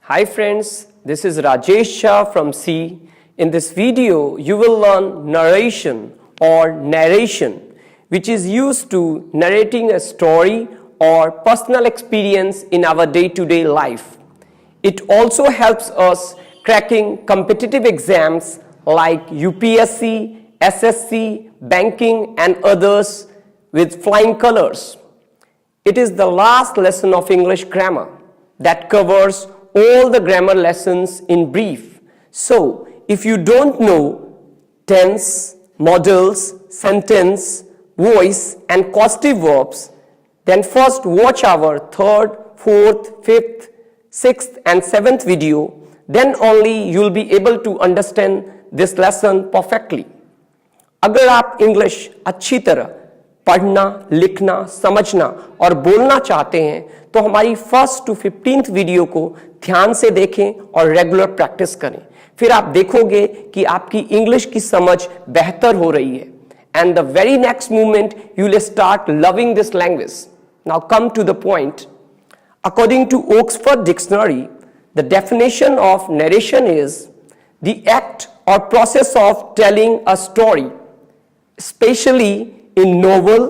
Hi friends, this is Rajesh from C. In this video, you will learn narration or narration, which is used to narrating a story or personal experience in our day-to-day life. It also helps us cracking competitive exams like UPSC, SSC, banking and others with flying colors. It is the last lesson of English grammar that covers all the grammar lessons in brief. So, if you don't know tense, modals, sentence, voice and causative verbs, then first watch our third, fourth, fifth, sixth and seventh video. Then only you'll be able to understand this lesson perfectly. अगर आप English अच्छी तरह पढ़ना, लिखना, समझना और बोलना चाहते हैं तो हमारी फर्स्ट टू 15th वीडियो को ध्यान से देखें और रेगुलर प्रैक्टिस करें. फिर आप देखोगे कि आपकी इंग्लिश की समझ बेहतर हो रही है. And the very next moment you will start loving this language. Now come to the point. According to Oxford Dictionary, the definition of narration is the act or process of telling a story, especially in novel,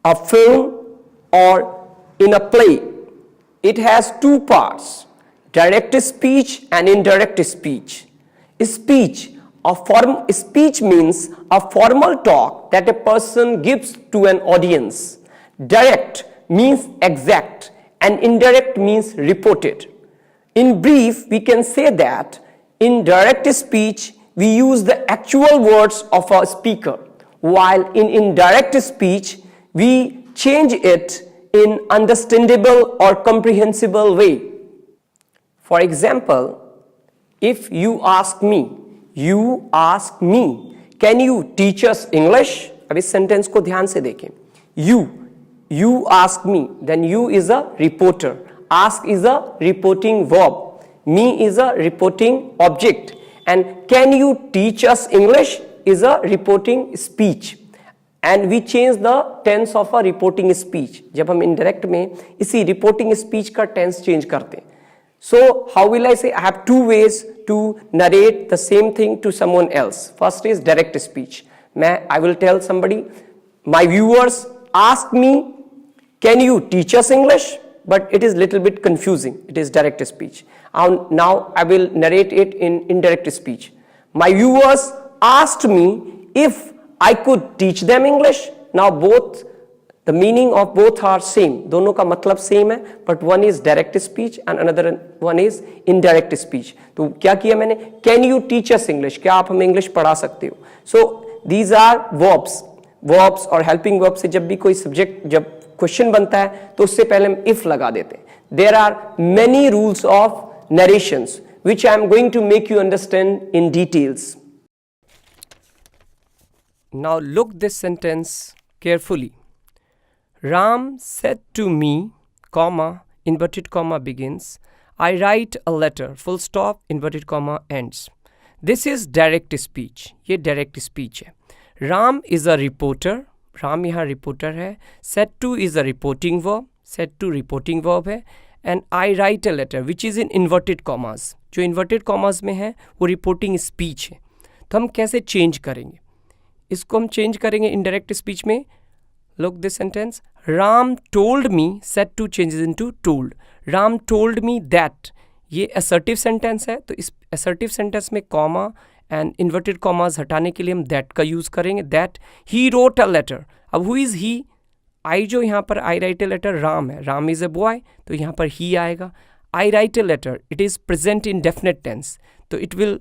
a film, or in a play. It has two parts, direct speech and indirect speech. Speech means a formal talk that a person gives to an audience. Direct means exact and indirect means reported. In brief, we can say that in direct speech, we use the actual words of a speaker, while in indirect speech, we change it in understandable or comprehensible way. For example, if you ask me, can you teach us English? अब इस sentence को ध्यान से देखें. You ask me, then you is a reporter. Ask is a reporting verb. Me is a reporting object. And can you teach us English is a reporting speech. And we change the tense of a reporting speech. जब हम indirect में इसी reporting speech का tense change करते हैं. So how will I say? I have two ways to narrate the same thing to someone else. First is direct speech. I will tell somebody, my viewers ask me, can you teach us English? But it is little bit confusing. It is direct speech. Now I will narrate it in indirect speech. My viewers asked me if I could teach them English. Now the meaning of both are same. दोनों का मतलब same है, but one is direct speech and another one is indirect speech. तो क्या किया मैंने? Can you teach us English? क्या आप हमें English पढ़ा सकते हो? So these are verbs और helping verbs से जब भी कोई subject जब क्वेश्चन बनता है तो उससे पहले हम if लगा देते हैं. There are many rules of narrations which I am going to make you understand in details. Now look this sentence carefully. Ram said to me, comma, inverted comma begins, I write a letter, full stop, inverted comma ends. This is direct speech. ये direct speech है. Ram is a reporter. Ram यहाँ reporter है. Said to is a reporting verb. Said to reporting verb है. And I write a letter which is in inverted commas. जो inverted commas में है वो reporting speech है. तो हम कैसे change करेंगे? इसको हम change करेंगे indirect speech में. Look this sentence. Ram told me, said to changes into told. Ram told me that. ये assertive sentence है. तो इस assertive sentence में comma and inverted commas हटाने के लिए हम that का use करेंगे. That he wrote a letter. अब who is he? I जो यहाँ पर I write a letter Ram है. Ram is a boy. तो यहाँ पर he आएगा. I write a letter. It is present indefinite tense. तो it will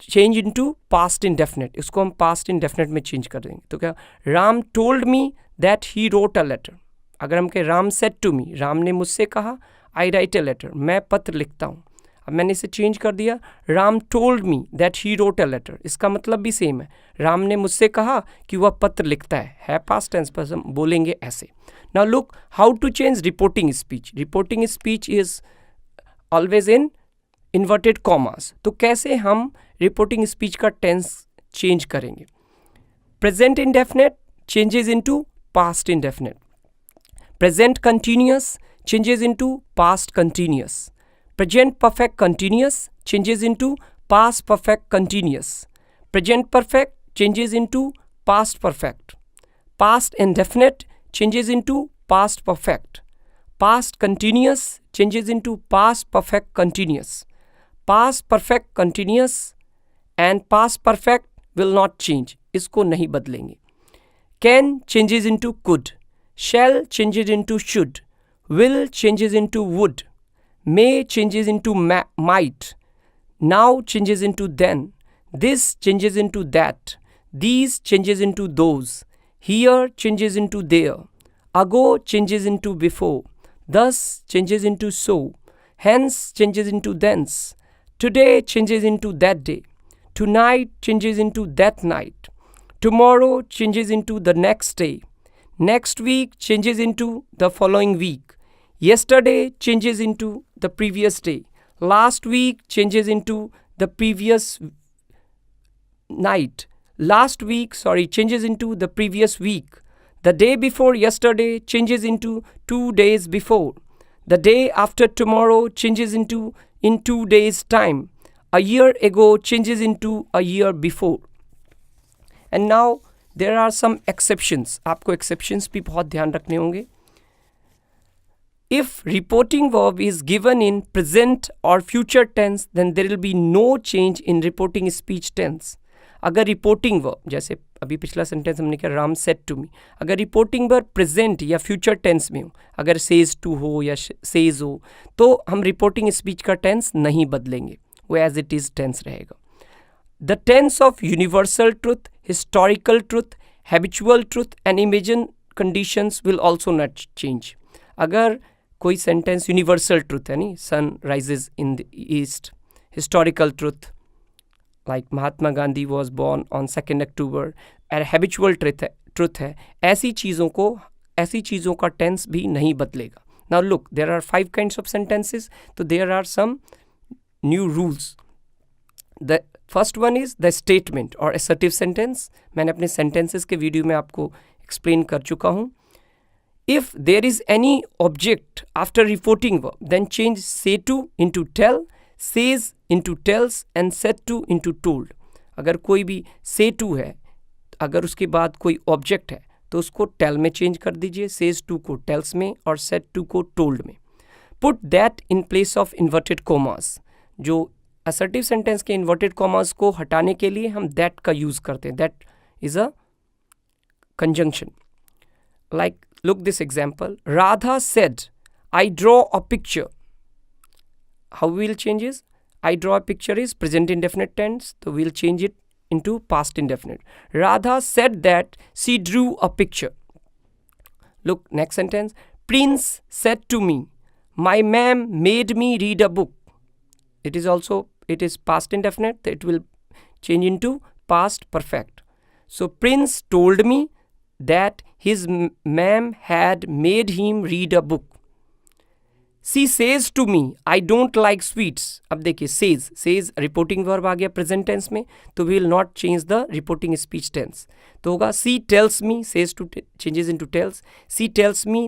change into past indefinite. इसको हम past indefinite में change कर देंगे. तो क्या? Ram told me that he wrote a letter. अगर हम कहें Ram said to me, Ram ने मुझसे कहा I write a letter. मैं पत्र लिखता हूँ. अब मैंने इसे चेंज कर दिया. Ram told me that he wrote a letter. इसका मतलब भी सेम है. राम ने मुझसे कहा कि वह पत्र लिखता है पास्ट टेंस पर हम बोलेंगे ऐसे. Now look how to change reporting speech. Reporting speech is always in inverted commas. तो कैसे हम रिपोर्टिंग स्पीच का टेंस चेंज करेंगे? Present indefinite changes into past indefinite. Present continuous changes into past continuous. Present perfect continuous changes into past perfect continuous. Present perfect changes into past perfect. Past indefinite changes into past perfect. Past continuous changes into past perfect continuous. Past perfect continuous and past perfect will not change. इसको नहीं बदलेंगे. Can changes into could. Shall changes into should. Will changes into would. May changes into might. Now changes into then. This changes into that. These changes into those. Here changes into there. Ago changes into before. Thus changes into so. Hence changes into thence. Today changes into that day. Tonight changes into that night. Tomorrow changes into the next day. Next week changes into the following week. Yesterday changes into the previous day. Last week changes into the previous night. Changes into the previous week. The day before yesterday changes into 2 days before. The day after tomorrow changes into in 2 days' time. A year ago changes into a year before. And now there are some exceptions. आपको exceptions भी बहुत ध्यान रखने होंगे. If reporting verb is given in present or future tense, then there will be no change in reporting speech tense. अगर reporting verb, जैसे अभी पिछला सेंटेंस हमने किया राम सेड टू मी, अगर रिपोर्टिंग वर्ब प्रेजेंट या फ्यूचर टेंस में हो, अगर सेज टू हो या सेज हो, तो हम रिपोर्टिंग स्पीच का टेंस नहीं बदलेंगे, वो एज इट इज टेंस रहेगा. The tense of universal truth, historical truth, habitual truth and imagine conditions will also not change. अगर कोई सेंटेंस यूनिवर्सल ट्रुथ है, नहीं, sun rises in the east, historical truth like Mahatma Gandhi was born on 2 October, और habitual truth है, ऐसी चीज़ों का tense भी नहीं बदलेगा. Now look, there are 5 kinds of sentences, तो there are some new rules. The first one is the statement or assertive sentence. मैंने अपने सेंटेंसेस के वीडियो में आपको एक्सप्लेन कर चुका हूँ. If there is any object after reporting verb, then change say to into tell, says into tells and said to into told. अगर कोई भी say to है, अगर उसके बाद कोई object है, तो उसको tell में change कर दीजिए, says to को tells में और said to को told में. Put that in place of inverted commas. जो assertive sentence के inverted commas को हटाने के लिए हम that का use करते हैं. That is a conjunction. Like look this example. Radha said, I draw a picture. How we will change is, I draw a picture is present indefinite tense, so we will change it into past indefinite. Radha said that she drew a picture. Look, next sentence. Prince said to me, my ma'am made me read a book. It is past indefinite, so it will change into past perfect. So Prince told me that his ma'am had made him read a book. She says to me, I don't like sweets. अब देखिए says reporting verb आ गया present tense में, तो we will not change the reporting speech tense. तो होगा she tells me, says to changes into tells. She tells me,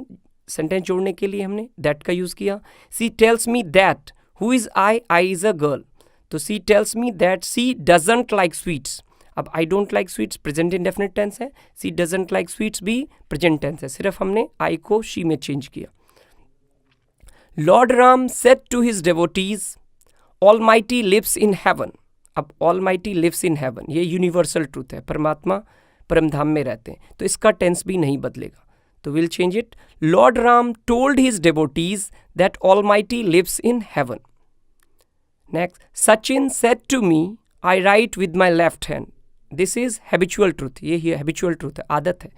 sentence जोड़ने के लिए हमने that का use किया. She tells me that, who is I is a girl. तो she tells me that she doesn't like sweets. अब I don't like sweets present indefinite tense है, she doesn't like sweets भी present tense है, सिर्फ हमने I को she में change किया. Lord Ram said to his devotees, Almighty lives in heaven. अब Almighty lives in heaven, ये यूनिवर्सल ट्रूथ है, परमात्मा परमधाम में रहते हैं, तो इसका टेंस भी नहीं बदलेगा, तो we'll change it. Lord Ram told his devotees that Almighty lives in heaven. Next, Sachin said to me, I write with my left hand. This is habitual truth, ये हैबिचुअल ट्रूथ है, आदत है,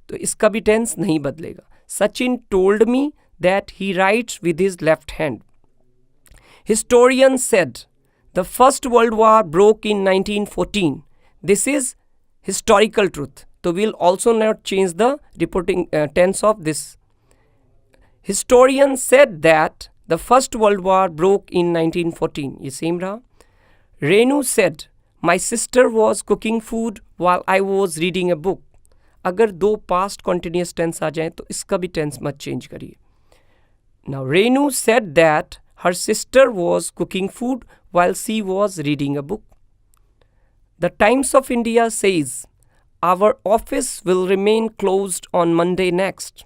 तो इसका भी टेंस नहीं बदलेगा. Sachin told me that he writes with his left hand. Historian said the first world war broke in 1914. This is historical truth, तो will also not change the reporting tense of this. Historian said that the first world war broke in 1914, ये same रहा. Renu said My sister was cooking food while I was reading a book. अगर 2 past continuous tense आ जाएं तो इसका भी tense मत change करिए. Now Renu said that Her sister was cooking food while she was reading a book. The Times of India says, our office will remain closed on Monday next.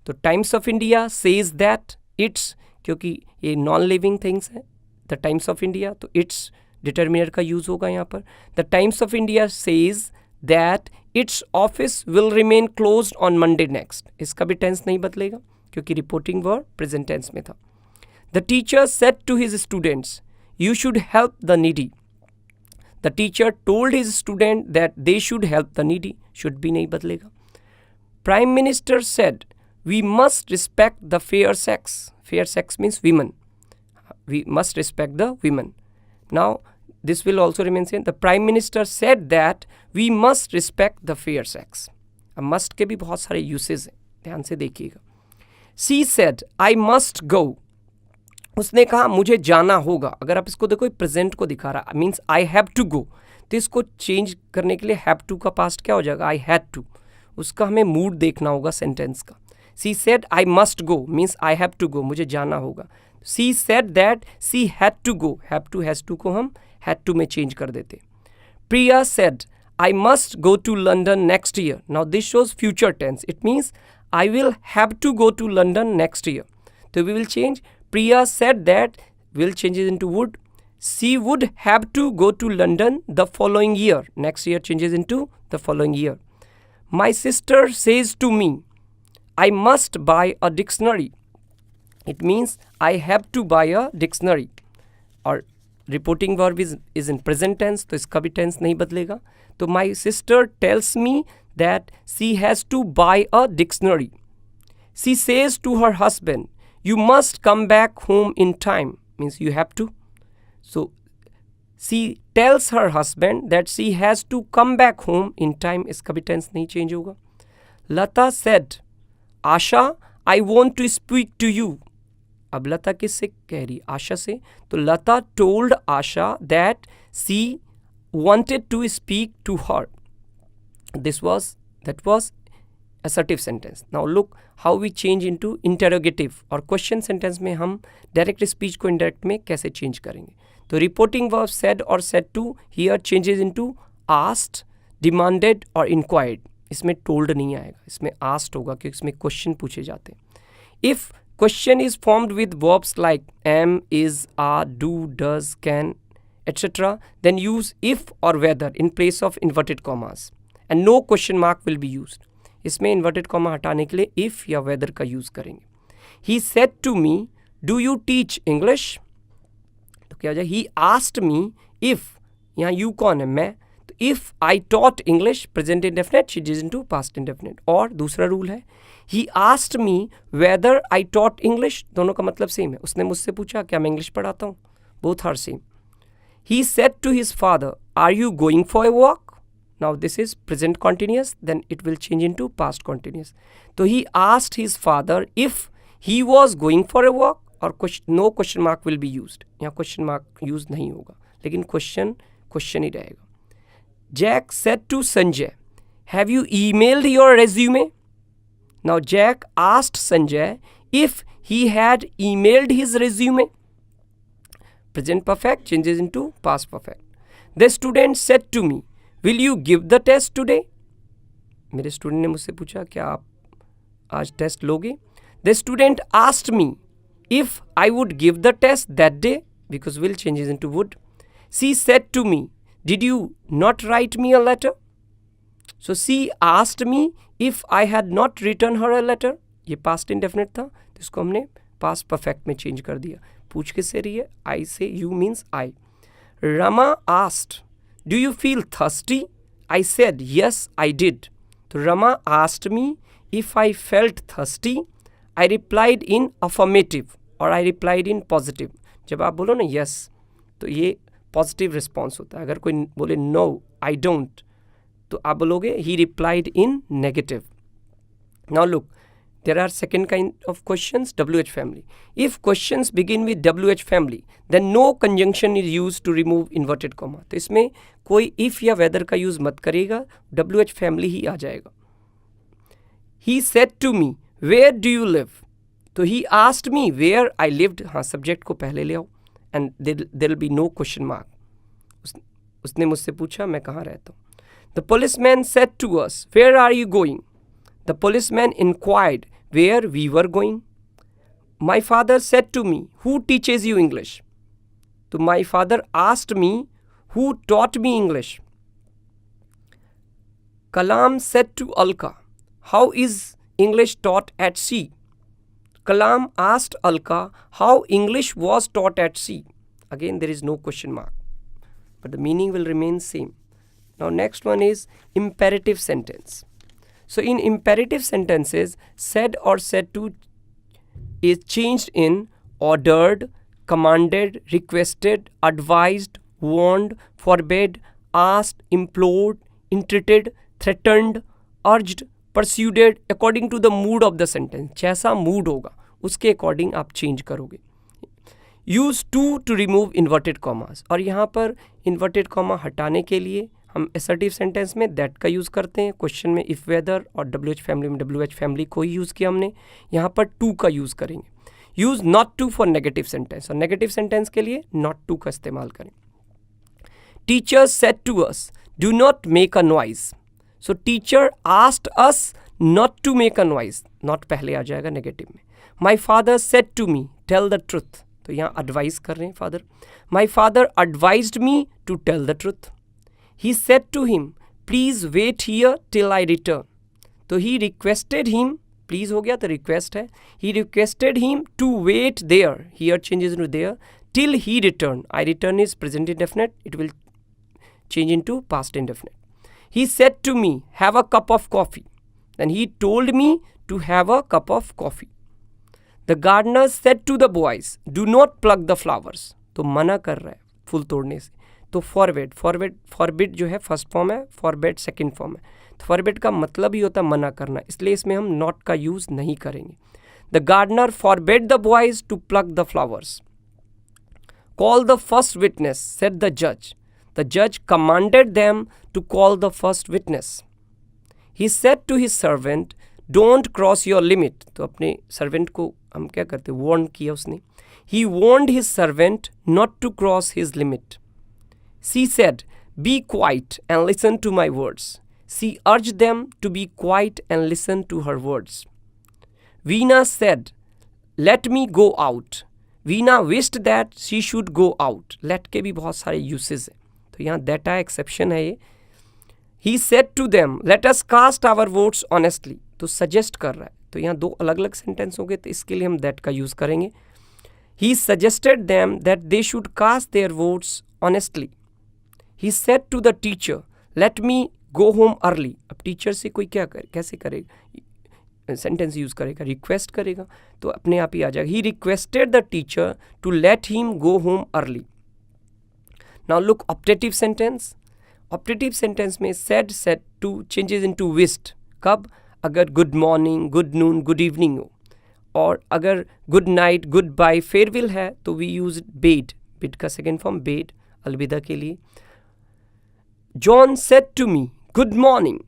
तो times of India says that it's, क्योंकि ये non living things है, the times of India, तो it's determiner का use होगा यहाँ पर. The times of India says that it's office will remain closed on Monday next. इसका भी टेंस नहीं बदलेगा क्योंकि रिपोर्टिंग वर्ब प्रेजेंट टेंस में था. The teacher said to his students, you should help the needy. The teacher told his student that they should help the needy. Should भी नहीं बदलेगा. Prime minister said, we must respect the fair sex. Fair sex means women. We must respect the women. Now, this will also remain same. The Prime Minister said that we must respect the fair sex. अब must के भी बहुत सारे uses हैं, ध्यान से देखिएगा. She said, I must go. उसने कहा मुझे जाना होगा. अगर आप इसको देखो, प्रेजेंट को दिखा रहा, means I have to go. तो इसको चेंज करने के लिए have to का पास्ट क्या हो जाएगा? I had to. उसका हमें मूड देखना होगा सेंटेंस का. She said, I must go means I have to go. मुझे जाना होगा. She said that she had to go. Have to, has to को हम had to में change कर देते. Priya said, I must go to London next year. Now this shows future tense. It means I will have to go to London next year. So we will change. Priya said that, will change it into would. She would have to go to London the following year. Next year changes into the following year. My sister says to me, I must buy a dictionary. It means I have to buy a dictionary. और reporting verb is in present tense, तो इसका भी tense नहीं बदलेगा. तो my sister tells me that she has to buy a dictionary. She says to her husband, you must come back home in time. Means you have to. So she tells her husband that she has to come back home in time. इसका भी tense नहीं change होगा. Lata said, Asha, I want to speak to you. अब लता किससे कह रही? आशा से. तो लता told Asha that she wanted to speak to her. That was assertive sentence. Now look how we change into interrogative और question sentence में हम direct speech को indirect में कैसे change करेंगे. तो reporting verb said और said to here changes into asked, demanded और inquired. इसमें टोल्ड नहीं आएगा, इसमें आस्क्ड होगा क्योंकि इसमें क्वेश्चन पूछे जाते हैं. If question is formed with verbs like am, is, are, do, does, can etcetera, then use if or whether in place of inverted commas and no question mark will be used. इसमें inverted comma हटाने के लिए if या whether का use करेंगे. He said to me, do you teach English. तो क्या हो जाए? ही आस्क्ड मी इफ, यहाँ यू कौन है? मैं. तो if I taught English present indefinite changes into past indefinite. और दूसरा रूल है, ही asked me whether I taught English. दोनों का मतलब सेम है. उसने मुझसे पूछा क्या मैं इंग्लिश पढ़ाता हूँ. Both are same. He said to his father, are you going for a walk. Now this is present continuous, then it will change into past continuous. तो he asked his father if he was going for a walk or no question mark will be used. यहाँ question mark use नहीं होगा लेकिन question ही रहेगा. Jack said to Sanjay, have you emailed your resume? Now Jack asked Sanjay if he had emailed his resume. Present perfect changes into past perfect. The student said to me, will you give the test today? मेरे student ने मुझसे पूछा क्या आप आज test लोगे. The student asked me if I would give the test that day, because will changes into would. She said to me, did you not write me a letter? So she asked me if I had not written her a letter. ये past indefinite था तो इसको हमने past perfect में change कर दिया. पूछ किससे रही है? I से you means I. Rama asked, do you feel thirsty? I said yes I did. तो Rama asked me if I felt thirsty. I replied in affirmative और I replied in positive. जब आप बोलो ना yes तो ये positive response होता है. अगर कोई बोले नो आई डोंट तो आप बोलोगे he replied in negative. Now look, there are second kind of questions, WH family. If questions begin with WH family then no conjunction is use to remove inverted comma. तो इसमें कोई if या whether का use मत करेगा, WH family ही आ जाएगा. He said to me where do you live. तो he asked me where I lived, हाँ सब्जेक्ट को पहले ले आओ, and there will be no question mark. उसने मुझसे पूछा मैं कहाँ रहता हूँ. The policeman said to us where are you going. The policeman inquired where we were going. My father said to me who teaches you English. तो my father asked me who taught me English. Kalam said to Alka, how is English taught at sea? Kalam asked Alka how English was taught at sea. Again, there is no question mark, but the meaning will remain same. Now, next one is imperative sentence. So, in imperative sentences, said or said to is changed in ordered, commanded, requested, advised, warned, forbade, asked, implored, entreated, threatened, urged, persuaded, according to the mood of the sentence. जैसा mood होगा उसके according आप change करोगे. Use to remove inverted commas. और यहाँ पर inverted comma हटाने के लिए हम assertive sentence में that का use करते हैं. Question में if whether और WH family में WH family को ही use किया हमने. यहाँ पर to का use करेंगे. Use not to for negative sentence. और negative sentence के लिए not to का इस्तेमाल करें. Teacher said to us, do not make a noise. So teacher asked us not to make a noise. Not पहले आ जाएगा नेगेटिव में. My father said to me, tell the truth. तो यहाँ advise कर रहे हैं father. My father advised me to tell the truth. He said to him, please wait here till I return. तो he requested him, please हो गया तो request है. He requested him to wait there. Here changes into there till he return. I return is present indefinite. It will change into past indefinite. He said to me, have a cup of coffee. Then he told me to have a cup of coffee. The gardener said to the boys, do not pluck the flowers. तो मना कर रहा है फूल तोड़ने से. तो forbid जो है फर्स्ट फॉर्म है, forbid सेकंड फॉर्म है. तो forbid का मतलब ही होता है मना करना, इसलिए इसमें हम not का यूज नहीं करेंगे. The gardener forbade the boys to pluck the flowers. Call the first witness, said the judge. The judge commanded them to call the first witness. He said to his servant, don't cross your limit. तो अपने servant को हम क्या करते हैं, warn किया उसने. He warned his servant not to cross his limit. She said, be quiet and listen to my words. She urged them to be quiet and listen to her words. Veena said, let me go out. Veena wished that she should go out. Let के भी बहुत सारे uses हैं. तो यहाँ that a exception है ये. He said to them, let us cast our votes honestly. तो suggest कर रहा है. तो यहाँ दो अलग अलग सेंटेंस हो गए, तो इसके लिए हम that का यूज करेंगे. He suggested them that they should cast their votes honestly. He said to the teacher, let me go home early. अब टीचर से कोई क्या करे, कैसे करेगा, सेंटेंस यूज करेगा, रिक्वेस्ट करेगा, तो अपने आप ही आ जाएगा. He requested the teacher to let him go home early. Now look optative sentence. Optative sentence में said to changes into wished. कब? अगर good morning, good noon, good evening हो, और अगर good night, goodbye, farewell है तो we use bade. Bid का second form bade, अलविदा के लिए. John said to me, good morning,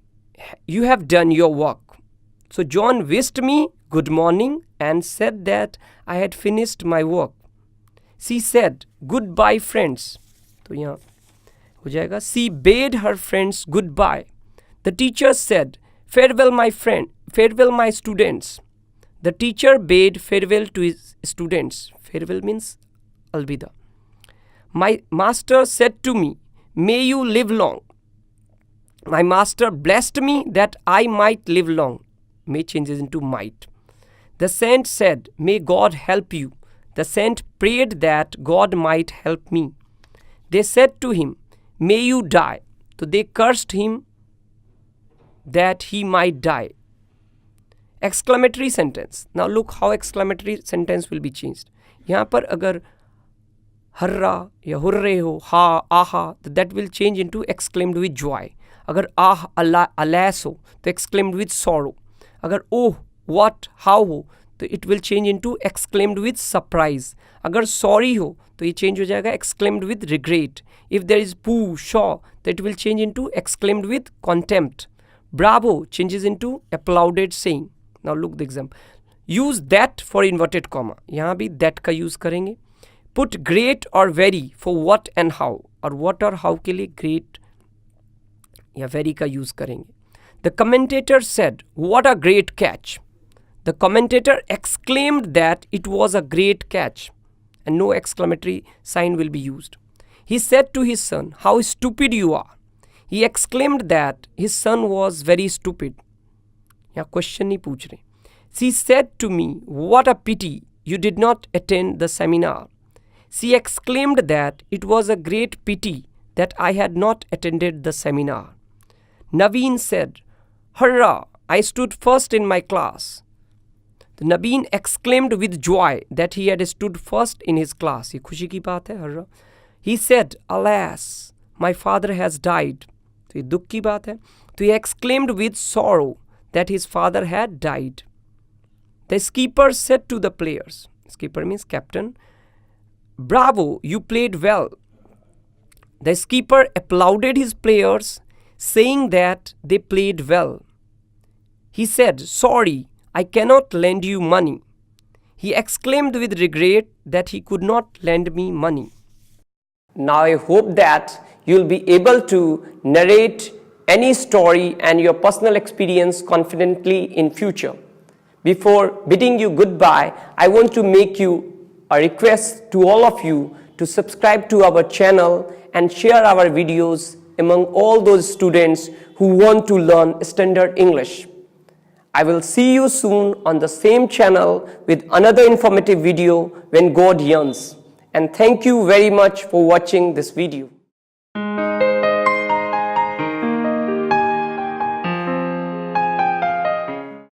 you have done your work. So John wished me good morning and said that I had finished my work. She said, goodbye friends. तो यहाँ हो जाएगा she bade her friends goodbye. The teacher said, farewell my friend, farewell my students. The teacher bade farewell to his students. Farewell means alvida. My master said to me, may you live long. My master blessed me that I might live long. May changes into might. The saint said, may God help you. The saint prayed that God might help me. They said to him, may you die. So they cursed him that he might die. Exclamatory sentence. Now look how exclamatory sentence will be changed. यहाँ पर अगर हर्रा या hurray हो, हा, आहा, तो that will change into exclaimed with joy. अगर आह, alas हो, तो exclaimed with sorrow. अगर oh, what, how हो, तो it will change into exclaimed with surprise. अगर sorry हो, तो ये change हो जाएगा exclaimed with regret. If there is poo, shaw, तो it will change into exclaimed with contempt. Bravo changes into applauded saying. Now look the example. Use that for inverted comma, यहाँ भी that का use करेंगे. Put great और very for what and how, और what और how के लिए great या वेरी का यूज करेंगे. The commentator said what a great catch. The commentator exclaimed that it was a great catch, and no exclamatory sign will be used. He said to his son, how stupid you are. He exclaimed that his son was very stupid. यहाँ question नहीं पूछ रहे. She said to me, what a pity you did not attend the seminar. She exclaimed that it was a great pity that I had not attended the seminar. Naveen said, hurrah, I stood first in my class. The Naveen exclaimed with joy that he had stood first in his class. ये खुशी की बात है, हर्रा. He said, alas, my father has died. तो ये दुख की बात है. तो he exclaimed with sorrow that his father had died. The skipper said to the players, skipper means captain, bravo, you played well. The skipper applauded his players, saying that they played well. He said, sorry, I cannot lend you money. He exclaimed with regret that he could not lend me money. Now I hope that you'll be able to narrate any story and your personal experience confidently in future. Before bidding you goodbye, I want to make you a request to all of you to subscribe to our channel and share our videos among all those students who want to learn standard English. I will see you soon on the same channel with another informative video when God yearns. And thank you very much for watching this video.